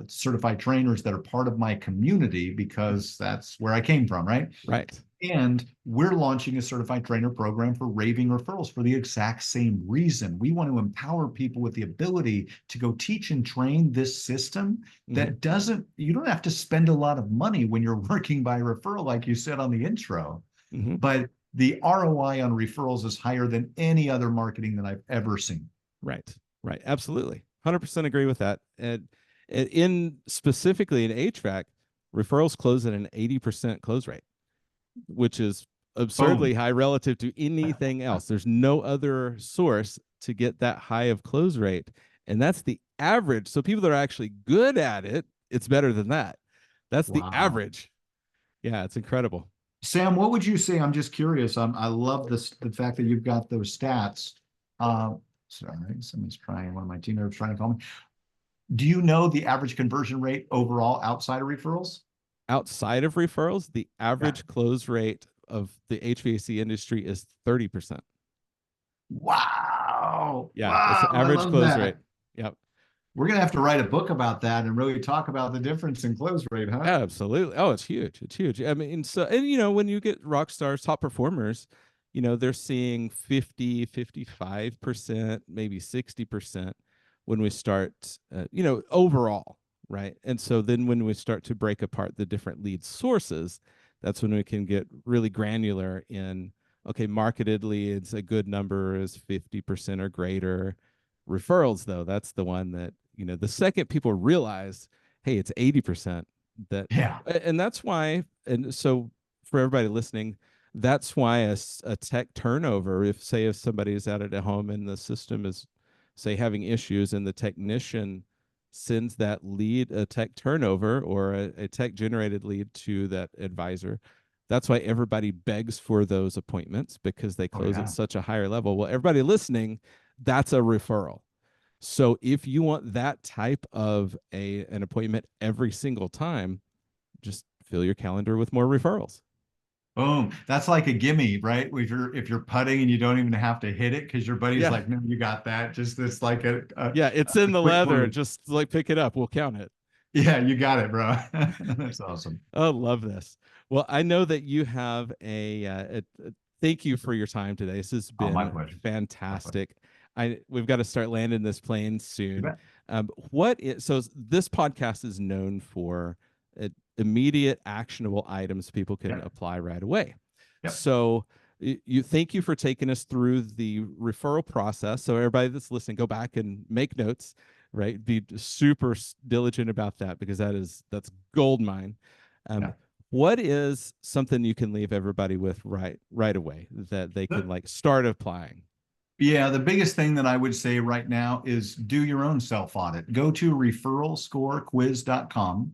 certified trainers that are part of my community because that's where I came from, right? Right. And we're launching a certified trainer program for Raving Referrals for the exact same reason. We want to empower people with the ability to go teach and train this system Mhm. that you don't have to spend a lot of money when you're working by referral, like you said on the intro. Mhm. But the ROI on referrals is higher than any other marketing that I've ever seen. Right. Right. Absolutely. 100% agree with that. And in specifically in HVAC, referrals close at an 80% close rate, which is absurdly Boom. high relative to anything else. There's no other source to get that high of close rate. And that's the average. So people that are actually good at it, it's better than that. That's the Wow. average. Yeah, it's incredible. Sam, what would you say? I'm just curious. I love the fact that you've got those stats. Uh, Sorry, someone's trying, one of my team members trying to call me. Do you know the average conversion rate overall outside of referrals? Outside of referrals, the Yeah. average close rate of the HVAC industry is 30%. Wow. Yeah, that's the Wow. I average love close rate. that. Yep. We're going to have to write a book about that and really talk about the difference in close rate, huh? Absolutely. Oh, it's huge. It's huge. I mean, so, and when you get rock stars, top performers, they're seeing 50, 55%, maybe 60% when we start, overall, right? And so then when we start to break apart the different lead sources, that's when we can get really granular in, okay, marketed leads, a good number is 50% or greater. Referrals, though, that's the one that, the second people realize, hey, it's 80%, that, Yeah. and that's why, and so for everybody listening, that's why a tech turnover, if somebody is out at home and the system is, say, having issues, and the technician sends that lead, a tech turnover or a tech generated lead to that advisor, that's why everybody begs for those appointments, because they Oh, close at yeah. such a higher level. Well, everybody listening, that's a referral. So if you want that type of an appointment every single time, just fill your calendar with more referrals. Boom. That's like a gimme, right? If you're putting and you don't even have to hit it because your buddy's Yeah. like, no, you got that. Just this like Yeah, it's a in the quick leather. move. Just like pick it up. We'll count it. Yeah, you got it, bro. That's awesome. Oh, love this. Well, I know that you have thank you for your time today. This has Oh, my been pleasure. My pleasure. fantastic. We've got to start landing this plane You soon. bet. So this podcast is known for immediate actionable items people can Yep. apply right away. Yep. So you thank you for taking us through the referral process. So everybody that's listening, go back and make notes, right? Be super diligent about that, because that's gold mine. Um, Yeah. what is something you can leave everybody with right away that they can like start applying? Yeah, the biggest thing that I would say right now is do your own self audit. Go to referralscorequiz.com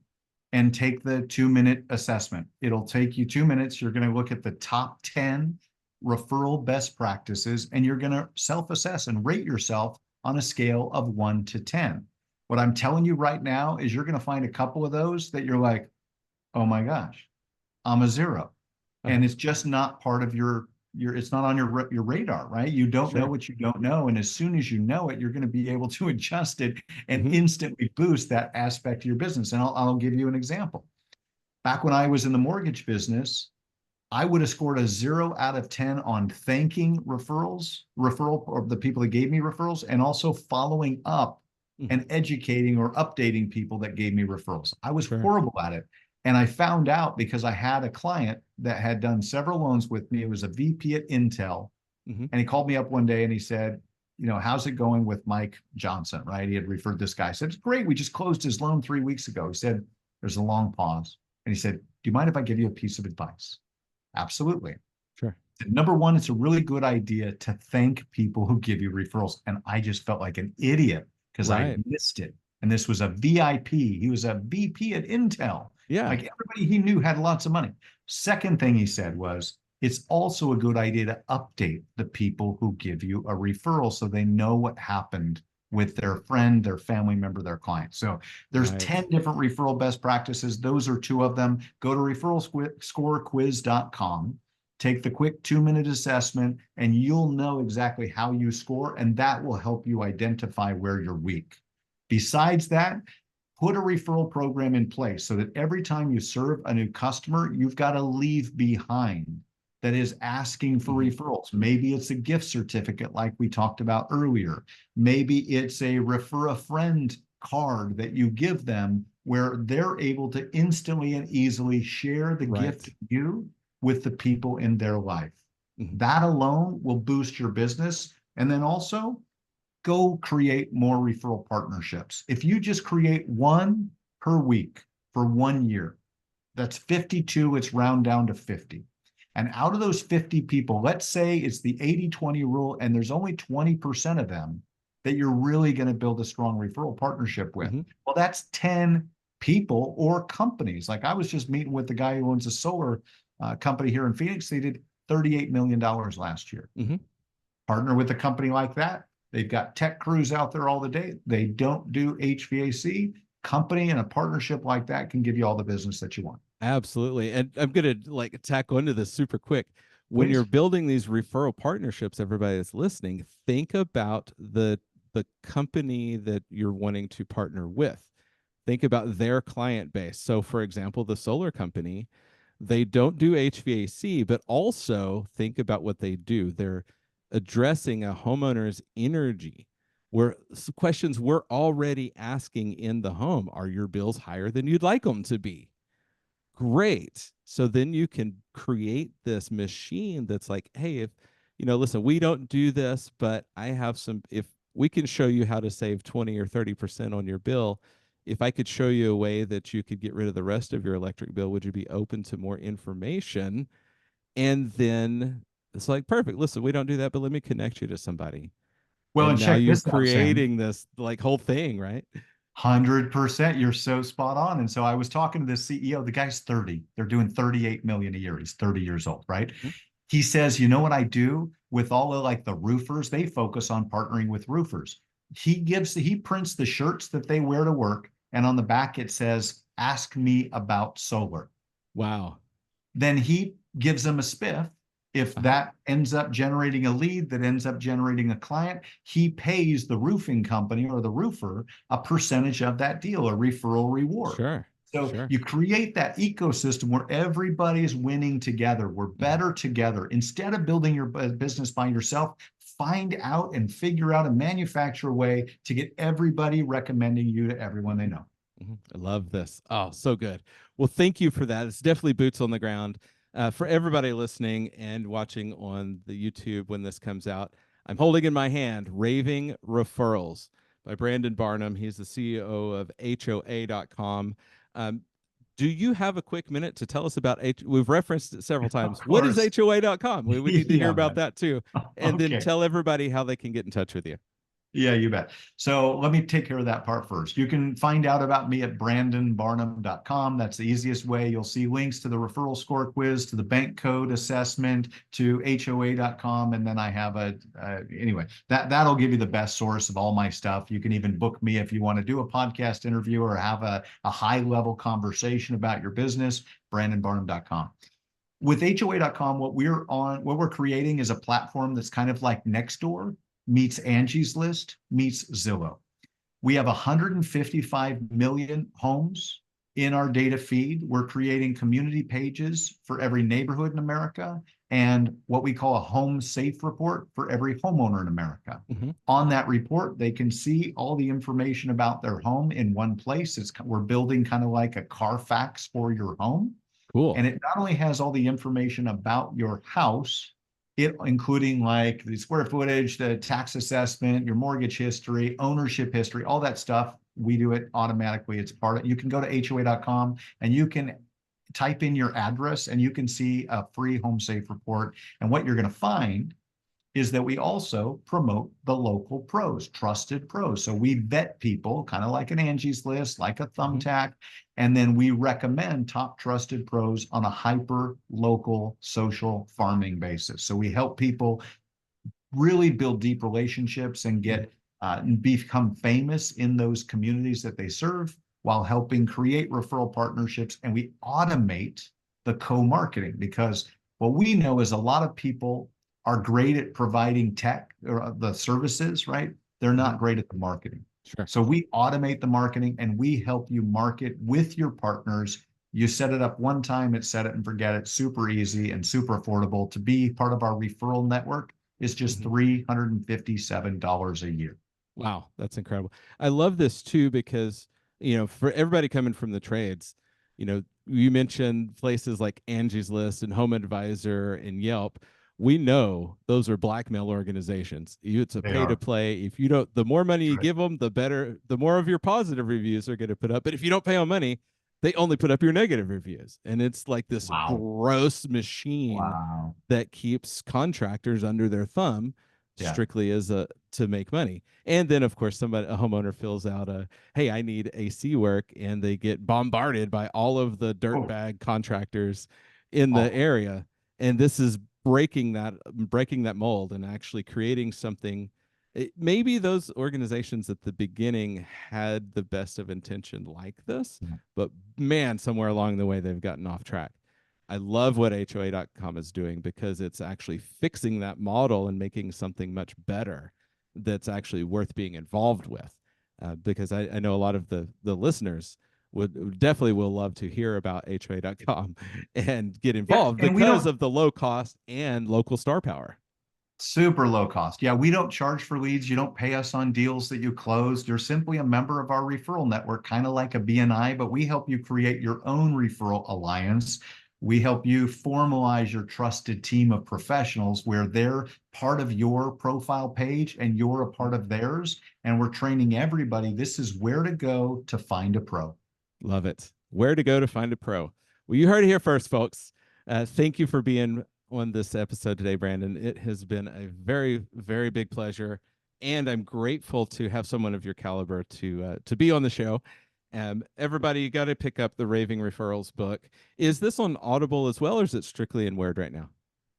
and take the 2-minute assessment. It'll take you 2 minutes. You're going to look at the top 10 referral best practices, and you're going to self assess and rate yourself on a scale of 1 to 10. What I'm telling you right now is you're going to find a couple of those that you're like, oh my gosh, I'm a 0. Uh-huh. And it's just not part of it's not on your radar, right? You don't know Sure. what you don't know. And as soon as you know it, you're going to be able to adjust it and Mm-hmm. instantly boost that aspect of your business. And I'll give you an example. Back when I was in the mortgage business, I would have scored a 0 out of 10 on thanking referral or the people that gave me referrals, and also following up Mm-hmm. and educating or updating people that gave me referrals. I was Sure. horrible at it. And I found out because I had a client that had done several loans with me. It was a VP at Intel. Mm-hmm. And he called me up one day and he said, how's it going with Mike Johnson, right? He had referred this guy. I said, it's great. We just closed his loan 3 weeks ago. He said, there's a long pause. And he said, do you mind if I give you a piece of advice? Absolutely. Sure. Number one, it's a really good idea to thank people who give you referrals. And I just felt like an idiot because I Right. missed it. And this was a VIP. He was a VP at Intel. Yeah. Like everybody he knew had lots of money. Second thing he said was, it's also a good idea to update the people who give you a referral so they know what happened with their friend, their family member, their client. So there's Right. 10 different referral best practices. Those are two of them. Go to referralscorequiz.com. Take the quick 2-minute assessment, and you'll know exactly how you score, and that will help you identify where you're weak. Besides that, put a referral program in place so that every time you serve a new customer, you've got to leave behind that is asking for referrals. Maybe it's a gift certificate like we talked about earlier. Maybe it's a refer a friend card that you give them where they're able to instantly and easily share the gift you with the people in their life. That alone will boost your business. And then also go create more referral partnerships. If you just create one per week for 1 year, that's 52, it's round down to 50. And out of those 50 people, let's say it's the 80-20 rule, and there's only 20% of them that you're really going to build a strong referral partnership with. Well, that's 10 people or companies. Like I was just meeting with the guy who owns a solar company here in Phoenix. They did $38 million last year. Partner with a company like that. They've got tech crews out there all the day. They don't do HVAC. Company and a partnership like that can give you all the business that you want. Absolutely. And I'm going to like tack onto this super quick. When Please. you're building these referral partnerships, everybody that's listening, think about the company that you're wanting to partner with. Think about their client base. So for example, the solar company, they don't do HVAC, but also think about what they do. They're addressing a homeowner's energy where questions we're already asking in the home. Are your bills higher than you'd like them to be? Great. So then you can create this machine that's like, hey, if listen, we don't do this, but I have some, if we can show you how to save 20 or 30% on your bill, if I could show you a way that you could get rid of the rest of your electric bill, would you be open to more information? And then it's like, perfect. Listen, we don't do that, but let me connect you to somebody. Well, And and now check you're this out, Sam. creating this like whole thing, right? 100%. You're so spot on. And so I was talking to the CEO. The guy's 30. They're doing 38 million a year. He's 30 years old, right? He says, you know what I do with all of like the roofers? They focus on partnering with roofers. He prints the shirts that they wear to work, and on the back it says, "Ask me about solar." Wow. Then he gives them a spiff. If that ends up generating a lead that ends up generating a client, he pays the roofing company or the roofer a percentage of that deal, a referral reward. Sure. So Sure. you create that ecosystem where everybody's winning together. We're better together. Instead of building your business by yourself, find out and figure out and manufacture a way to get everybody recommending you to everyone they know. I love this. Oh, so good. Well, thank you for that. It's definitely boots on the ground. For everybody listening and watching on the YouTube when this comes out, I'm holding in my hand Raving Referrals by Brandon Barnum. He's the CEO of HOA.com. Do you have a quick minute to tell us about We've referenced it several times. What is HOA.com? We need to hear about that too. And then tell everybody how they can get in touch with you. Yeah, you bet. So let me take care of that part first. You can find out about me at brandonbarnum.com. That's the easiest way. You'll see links to the referral score quiz, to the bank code assessment, to HOA.com. And then I have anyway, that'll give you the best source of all my stuff. You can even book me if you want to do a podcast interview or have a high level conversation about your business, brandonbarnum.com. With HOA.com, what we're creating is a platform that's kind of like Nextdoor meets Angie's List meets Zillow. We have 155 million homes in our data feed. We're creating community pages for every neighborhood in America and what we call a home safe report for every homeowner in America. On that report, they can see all the information about their home in one place. We're building kind of like a Carfax for your home. Cool. And it not only has all the information about your house, it including like the square footage, the tax assessment, your mortgage history, ownership history, all that stuff. We do it automatically. It's part of, you can go to HOA.com and you can type in your address and you can see a free home safe report. And what you're going to find is that we also promote the local pros, trusted pros. So we vet people, kind of like an Angie's List, like a Thumbtack, and then we recommend top trusted pros on a hyper local social farming basis. So we help people really build deep relationships and get become famous in those communities that they serve while helping create referral partnerships. And we automate the co-marketing because what we know is a lot of people are great at providing tech or the services, right? They're not great at the marketing. Sure. So we automate the marketing and we help you market with your partners. You set it up one time, it's set it and forget it. Super easy and super affordable. To be part of our referral network is just $357 a year. Wow, that's incredible. I love this too because, for everybody coming from the trades, you mentioned places like Angie's List and Home Advisor and Yelp. We know those are blackmail organizations. It's a They pay to are. play. If you don't, the more money you Right. give them, the better, the more of your positive reviews are going to put up. But if you don't pay them money, they only put up your negative reviews. And it's like this Wow. gross machine Wow. that keeps contractors under their thumb Yeah. strictly as a to make money. And then of course a homeowner fills out a, hey, I need AC work, and they get bombarded by all of the Oh, dirtbag contractors in the awful. area. And this is breaking that mold and actually creating something. Maybe those organizations at the beginning had the best of intention like this, Yeah. but man, somewhere along the way they've gotten off track. I love what HOA.com is doing because it's actually fixing that model and making something much better that's actually worth being involved with. Because I know a lot of the listeners would definitely will love to hear about HOA.com and get Yeah. involved And we because don't of the low cost and local star power. super low cost. Yeah. We don't charge for leads. You don't pay us on deals that you closed. You're simply a member of our referral network, kind of like a BNI, but we help you create your own referral alliance. We help you formalize your trusted team of professionals where they're part of your profile page and you're a part of theirs. And we're training everybody. This is where to go to find a pro. Love it. Where to go to find a pro. Well, you heard it here first, folks. Thank you for being on this episode today, Brandon. It has been a very, very big pleasure, and I'm grateful to have someone of your caliber to be on the show. Everybody, you got to pick up the Raving Referrals book. Is this on Audible as well, or is it strictly in Word right now?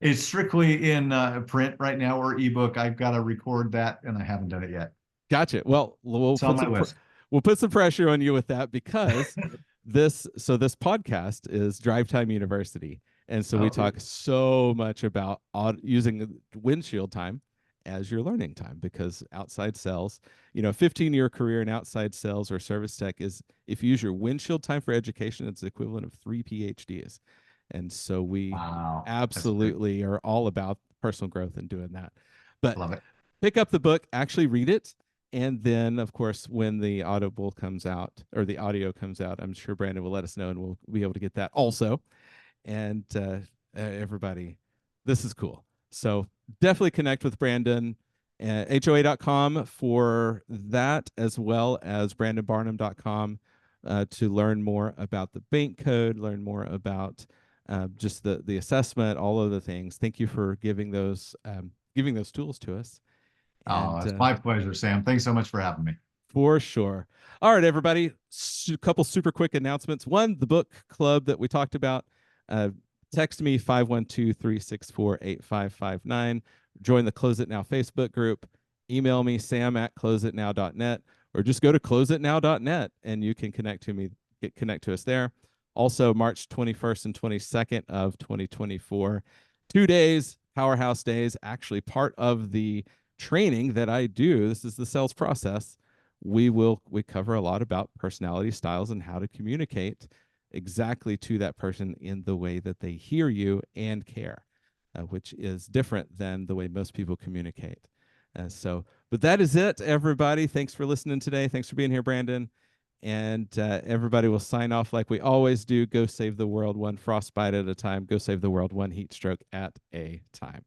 It's strictly in print right now or ebook. I've got to record that and I haven't done it yet. Gotcha. Well, It's on my list. we'll put some pressure on you with that because this podcast is Drive Time University, and so we Oh, talk so much about using windshield time as your learning time because outside sales, 15-year career in outside sales or service tech is, if you use your windshield time for education, it's the equivalent of 3 PhDs. And so we wow. That's great. absolutely are all about personal growth and doing that. But Love it. pick up the book, actually read it, and then of course when the audible comes out or the audio comes out, I'm sure Brandon will let us know and we'll be able to get that also. And everybody, this is cool. So definitely connect with Brandon at HOA.com for that, as well as brandonbarnum.com to learn more about the bank code, learn more about just the assessment, all of the things. Thank you for giving those tools to us. Oh, And it's my pleasure, Sam. Thanks so much for having me. for sure. All right, everybody. A couple super quick announcements. One, the book club that we talked about. Uh, text me 512-364-8559. Join the Close It Now Facebook group. Email me sam@closeitnow.net, or just go to closeitnow.net and you can connect to us there. Also, March 21st and 22nd of 2024, 2 days, Powerhouse Days, actually part of the training that I do. This is the sales process. We cover a lot about personality styles and how to communicate exactly to that person in the way that they hear you and care, which is different than the way most people communicate. But that is it, everybody. Thanks for listening today. Thanks for being here, Brandon. And everybody will sign off like we always do. Go save the world one frostbite at a time. Go save the world one heat stroke at a time.